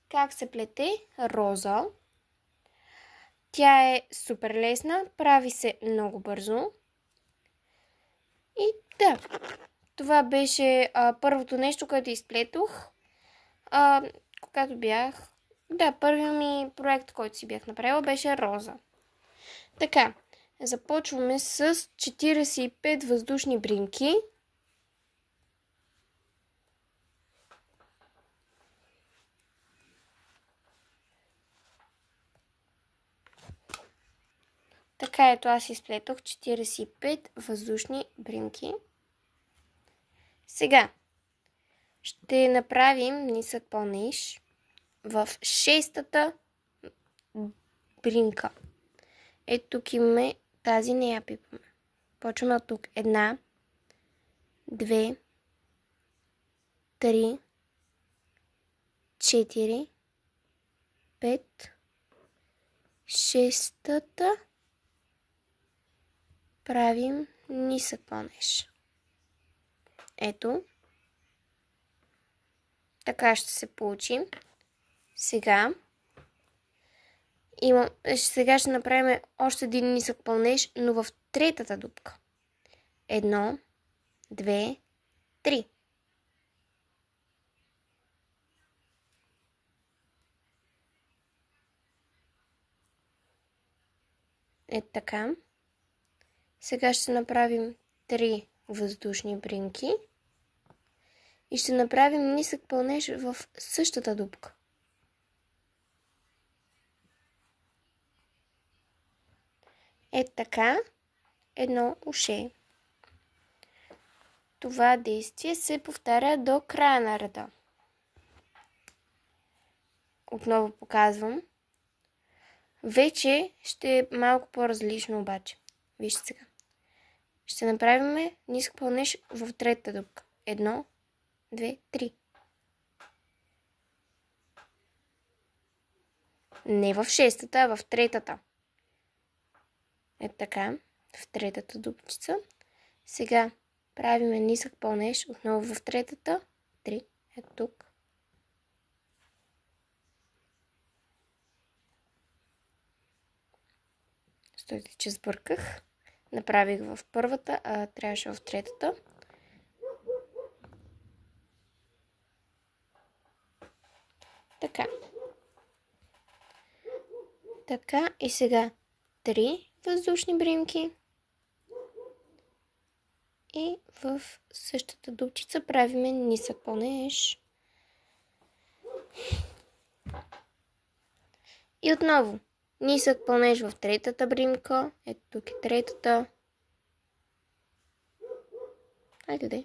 как се плете роза. Тя е супер лесна, прави се много бързо. И да, това беше първото нещо, което изплетох, когато бях... Да, първият ми проект, който си бях направила, беше роза. Така, започваме с 45 въздушни бринки. Така ето аз изплетох 45 въздушни бринки. Сега ще направим нисък пълнеж в 6-та бринка. Ето тук имаме тази, не я пипаме. Почваме от тук. 1, 2, 3, 4, 5, 6-та. Правим нисък пълнеж. Ето. Така ще се получи. Сега ще направим още един нисък пълнеж, но в 3-та дупка. 1, 2, 3. Ето така. Сега ще направим 3 въздушни бринки и ще направим нисък пълнеж в същата дупка. Ето така, едно уше. Това действие се повтаря до края на реда. Отново показвам. Вече ще е малко по-различно обаче. Вижте сега. Ще направим нисък пълнеж в 3-та дупка. 1, 2, 3. Не в 6-та, а в 3-та. Ето така, в 3-та дупчица. Сега правиме нисък пълнеж отново в 3-та. 3. Ето тук. Стойте, че сбърках. Направих в 1-та, а трябваше в 3-та. Така. Така и сега 3 въздушни бринки. И в същата дупчица правиме нисък пълнеж. И отново нисък пълнеж в 3-та бринка. Ето тук е 3-та. Айде де.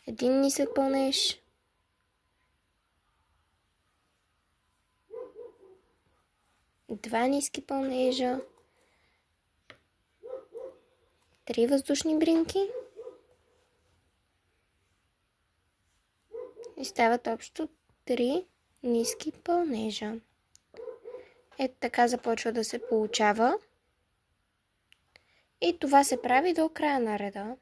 Един нисък пълнеж. Два ниски пълнежа. 3 въздушни бринки. И стават общо 3 ниски пълнежа. Ето така започва да се получава. И това се прави до края на реда.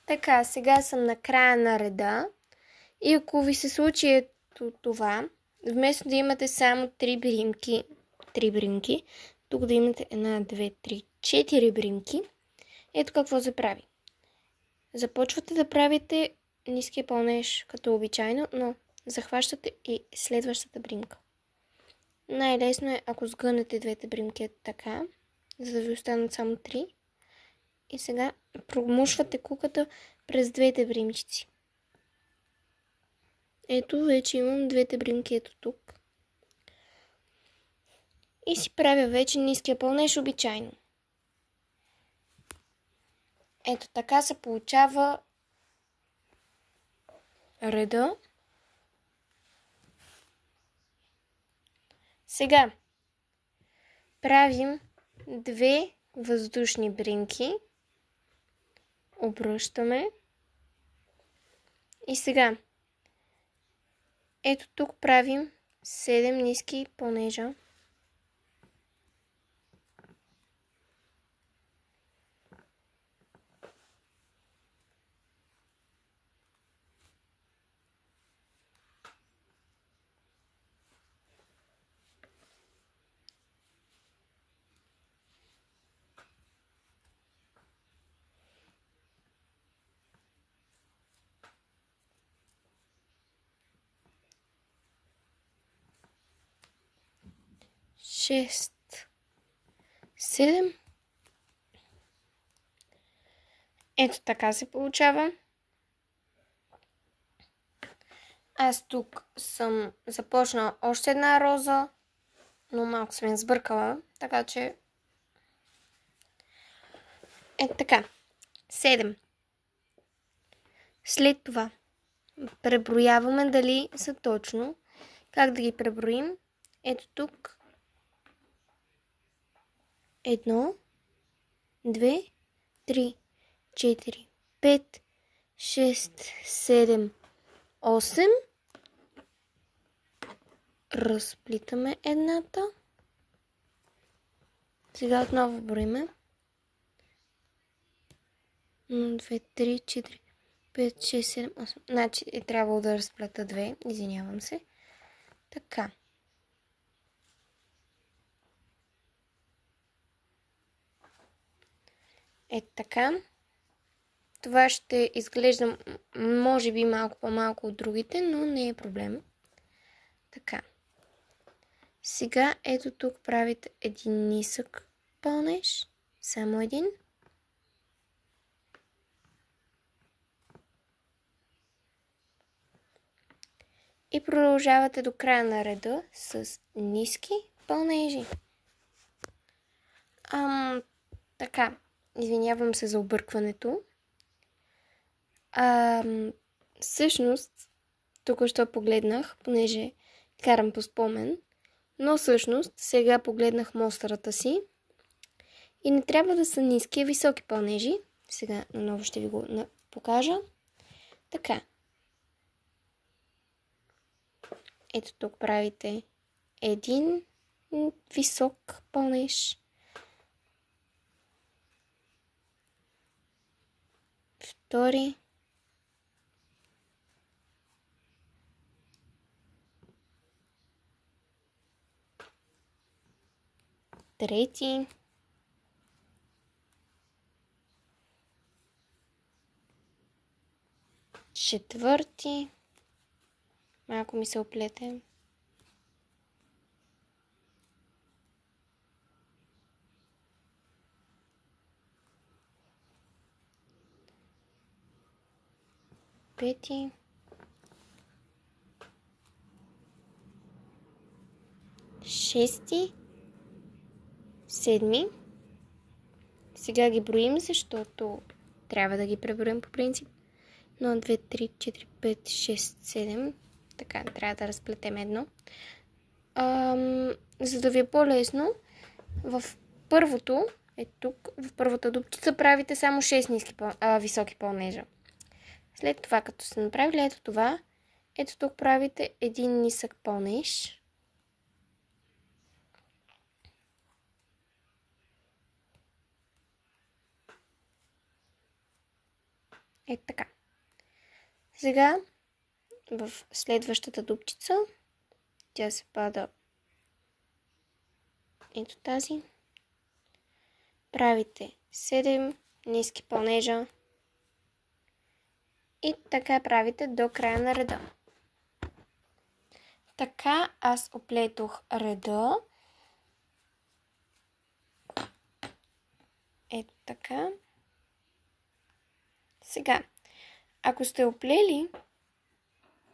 Така, сега съм на края на реда. И ако ви се случи ето това, вместо да имате само 3 бринки, тук да имате 1, 2, 3, 4 бринки, ето какво се прави. Започвате да правите ниския пълнеж като обичайно, но захващате и следващата бринка. Най-лесно е, ако сгънете двете бринки така, за да ви останат само 3. И сега промушвате куката през двете бримчици. Ето, вече имам двете бринки ето тук. И си правя вече ниския пълнеж обичайно. Ето така се получава реда. Сега правим 2 въздушни бринки. Обръщаме. И сега ето тук правим 7 ниски пълнежа. 6, 7. Ето така се получава. Аз тук съм започнала още една роза, но малко съм я сбъркала, така че ето така. 7. След това преброяваме дали са точно. Как да ги преброим? Ето тук. 1, 2, 3, 4, 5, 6, 7, 8. Разплитаме едната. Сега отново броиме. 2, 3, 4, 5, 6, 7, 8. Значи е трябвало да разплета 2. Извинявам се. Така. Ето така. Това ще изглежда може би малко по-малко от другите, но не е проблем. Така. Сега ето тук правите един нисък пълнеж. Само един. И продължавате до края на реда с ниски пълнежи. Така. Извинявам се за объркването. Всъщност, току-що погледнах, понеже карам по спомен, но всъщност сега погледнах мострата си и не трябва да са ниски, а високи пълнежи. Сега наново ще ви го покажа. Така. Ето тук правите един висок пълнеж. Втори. Трети. Четвърти. Малко ми се оплете. Пети. Шести. Седми. Сега ги броим, защото трябва да ги преброим по принцип. 1, 2, 3, 4, 5, 6, 7. Така, трябва да разплетем едно. За да ви е по-лесно, в първото, ето тук, в първата дупчица правите само 6 високи пълнежа. След това, като сте направили ето това, ето тук правите един нисък пълнеж. Ето така. Сега в следващата дупчица тя се пада ето тази. Правите 7 ниски пълнежа и така правите до края на реда. Така аз оплетох реда. Ето така. Сега, ако сте оплели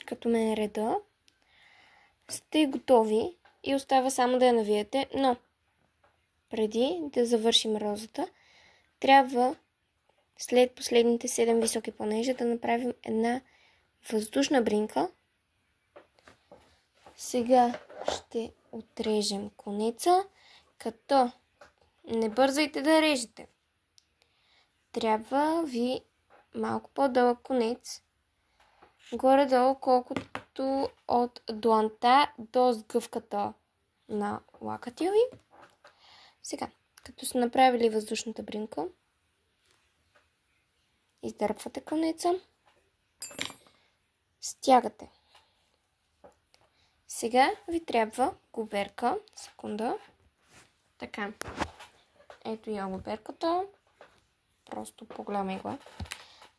като мен реда, сте готови и остава само да я навиете, но преди да завършим розата, трябва след последните 7 високи пълнежа да направим една въздушна бринка. Сега ще отрежем конеца, като не бързайте да режете. Трябва ви малко по-дълъг конец, горе-долу колкото от дланта до сгъвката на лакътя ви. Сега, като сте направили въздушната бринка, издърпвате конеца, стягате. Сега ви трябва губерка. Секунда. Така. Ето я губерката. Просто погледаме го.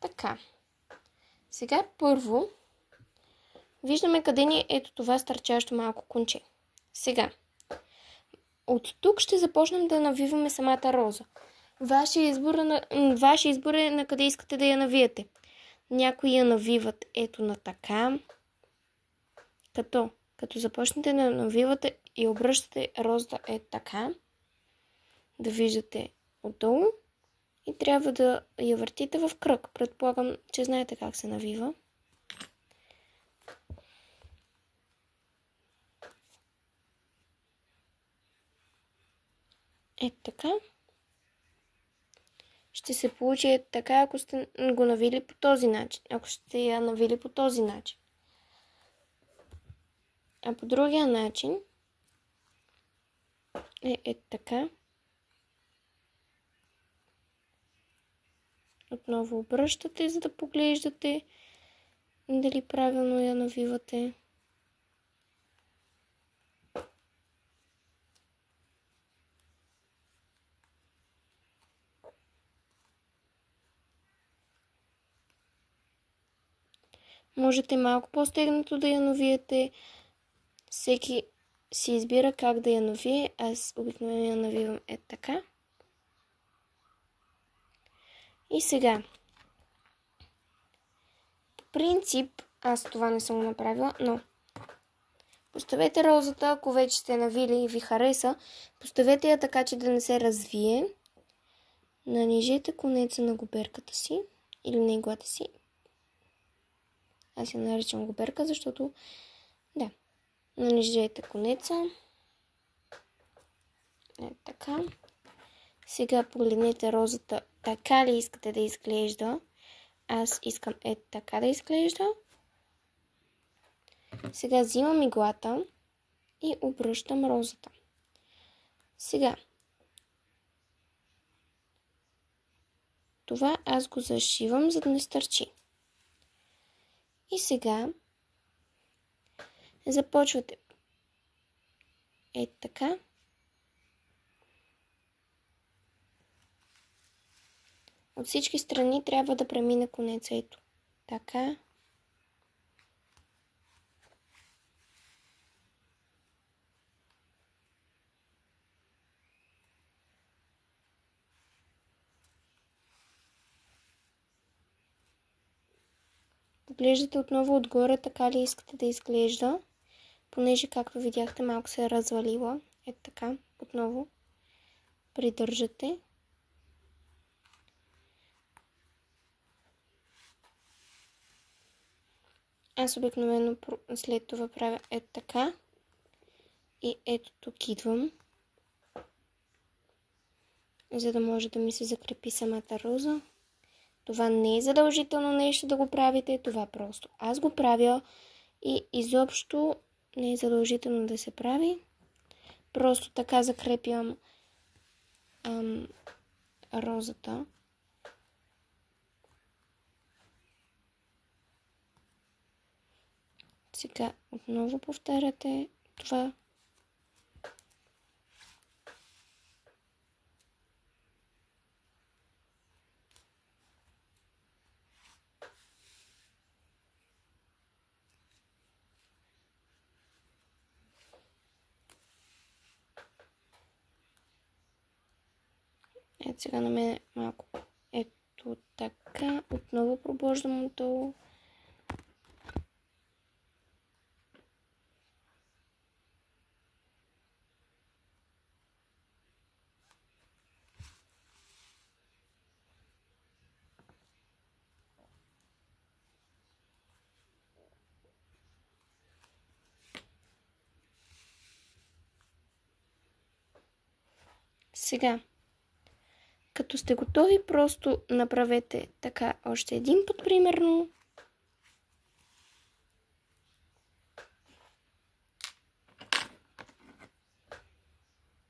Така. Сега първо виждаме къде ни е ето това стърчащо малко конче. Сега от тук ще започнем да навиваме самата роза. Вашия избор е на къде искате да я навиете. Някои я навиват ето на така. Като започнете да навивате и обръщате розата е така. Да виждате отдолу. И трябва да я въртите в кръг. Предполагам, че знаете как се навива. Ето така. Ще се получи така, ако сте го навили по този начин. Ако сте я навили по този начин. А по другия начин е така. Отново обръщате, за да поглеждате дали правилно я навивате. Можете малко по-стегнато да я навиете. Всеки си избира как да я навие. Аз обикновено я навивам така. И сега. По принцип, аз това не съм го направила, но поставете розата, ако вече сте навили и ви хареса. Поставете я така, че да не се развие. Нанижете конеца на губерката си или на иглата си. Аз я наричам губерка, защото да. Нанижете конеца. Така. Сега погледнете розата. Така ли искате да изглежда? Аз искам така да изглежда. Сега взимам иглата и обръщам розата. Сега. Това аз го зашивам, за да не стърчи. И сега започвате така. От всички страни трябва да премине конеца ето. Така. Поглеждате отново отгоре, така ли искате да изглежда. Понеже, както видяхте, малко се е развалила. Ето така. Отново придържате. Аз обикновено след това правя така. И ето тук идвам. За да може да ми се закрепи самата роза. Това не е задължително нещо да го правите. Това просто аз го правя. И изобщо не е задължително да се прави. Просто така закрепям розата. Сега отново повтаряте това. Ето сега на мен малко ето така. Отново пробождам отдолу. Сега, като сте готови, просто направете така още един път, примерно.